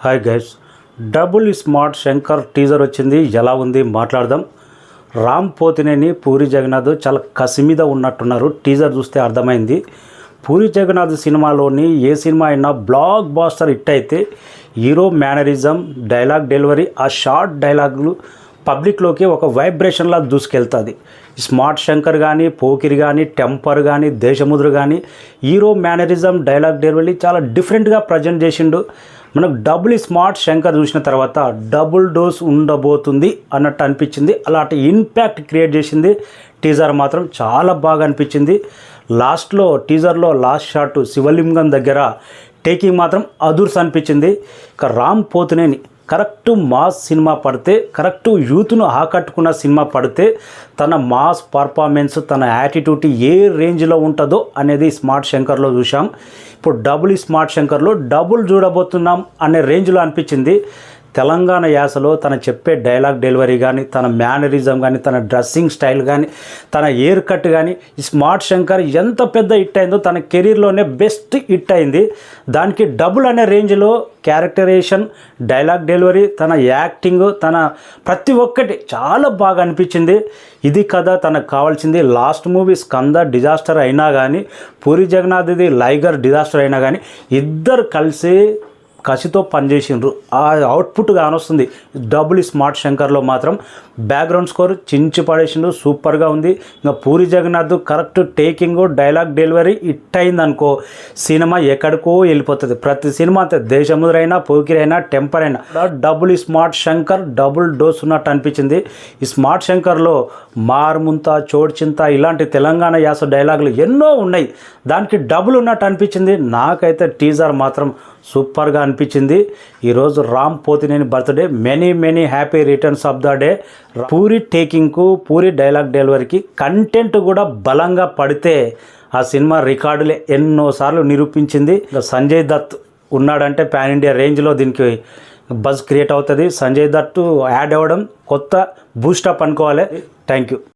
Hi guys, double smart Shankar teaser వచ్చింది. ఎలా ఉంది మాట్లాడదాం. రామ్ పోతినేని పూరి జగన్నాథ్ చాలా కసి మీద ఉన్నట్టున్నారు. టీజర్ చూస్తే అర్థమైంది. పూరి జగన్నాథ్ సినిమాలోని ఏ సినిమా అయినా బ్లాక్ బాస్టర్ హిట్ అయితే హీరో మేనరిజం, డైలాగ్ డెలివరీ, ఆ షార్ట్ డైలాగులు పబ్లిక్లోకి ఒక వైబ్రేషన్లా దూసుకెళ్తుంది. స్మార్ట్ శంకర్ కానీ, పోకిరి కానీ, టెంపర్ కానీ, దేశముద్ర కానీ హీరో మేనరిజం, డైలాగ్ డెలివరీ చాలా డిఫరెంట్గా ప్రజెంట్ చేసిండు. మనకు డబుల్ స్మార్ట్ శంకర్ చూసిన తర్వాత డబుల్ డోస్ ఉండబోతుంది అన్నట్టు అనిపించింది. అలాంటి ఇంపాక్ట్ క్రియేట్ చేసింది. టీజర్ మాత్రం చాలా బాగా అనిపించింది. లాస్ట్లో టీజర్లో లాస్ట్ షాట్ శివలింగం దగ్గర టేకింగ్ మాత్రం అదుర్స్ అనిపించింది. ఇక Ram Pothineni correct mass cinema పడితే, కరెక్ట్ యూత్ను ఆకట్టుకున్న సినిమా పడితే తన మాస్ పర్ఫార్మెన్స్, తన యాటిట్యూడ్ ఏ రేంజ్లో ఉంటుందో అనేది స్మార్ట్ శంకర్లో చూసాం. ఇప్పుడు డబుల్ స్మార్ట్ శంకర్లో డబుల్ చూడబోతున్నాం అనే రేంజ్లో అనిపించింది. తెలంగాణ యాసలో తన చెప్పే డైలాగ్ డెలివరీ కానీ, తన మేనరిజం కానీ, తన డ్రెస్సింగ్ స్టైల్ కానీ, తన ఎయిర్ కట్ కానీ, ఈ స్మార్ట్ శంకర్ ఎంత పెద్ద హిట్ అయిందో తన కెరీర్లోనే బెస్ట్ హిట్ అయింది. దానికి డబుల్ అనే రేంజ్లో క్యారెక్టరేషన్, డైలాగ్ డెలివరీ, తన యాక్టింగ్, తన ప్రతి ఒక్కటి చాలా బాగా అనిపించింది. ఇది కదా తనకు కావాల్సింది. లాస్ట్ మూవీ స్కంద డిజాస్టర్ అయినా కానీ, పూరి జగన్నాథ్ది లైగర్ డిజాస్టర్ అయినా కానీ ఇద్దరు కలిసి కసితో పనిచేసిండ్రు. ఆ అవుట్పుట్ కానొస్తుంది. డబుల్ స్మార్ట్ శంకర్లో మాత్రం బ్యాక్గ్రౌండ్ స్కోర్ చించి పడేసిండు, సూపర్గా ఉంది. ఇంకా Puri Jagannadh correct taking, dialogue delivery hit అయిందనుకో సినిమా ఎక్కడికో వెళ్ళిపోతుంది. ప్రతి సినిమా అంతే, దేశముద్ర అయినా, పోకిరి అయినా, టెంపర్ అయినా double smart Shankar double dose ఉన్నట్టు అనిపించింది. ఈ స్మార్ట్ శంకర్లో మార్ముంత, చోడ్చింత ఇలాంటి తెలంగాణ యాస డైలాగులు ఎన్నో ఉన్నాయి. దానికి డబుల్ ఉన్నట్టు అనిపించింది. నాకైతే టీజర్ మాత్రం సూపర్గా అనిపించింది. ఈరోజు Ram Pothineni birthday. Many happy returns of the day. Puri టేకింగ్కు, పూరి డైలాగ్ డెలివరీకి కంటెంట్ కూడా బలంగా పడితే ఆ సినిమా రికార్డులే ఎన్నోసార్లు నిరూపించింది. సంజయ్ దత్ ఉన్నాడంటే పాన్ ఇండియా రేంజ్లో దీనికి బజ్ క్రియేట్ అవుతుంది. సంజయ్ దత్ యాడ్ అవ్వడం కొత్త బూస్టప్ అనుకోవాలి. Thank you.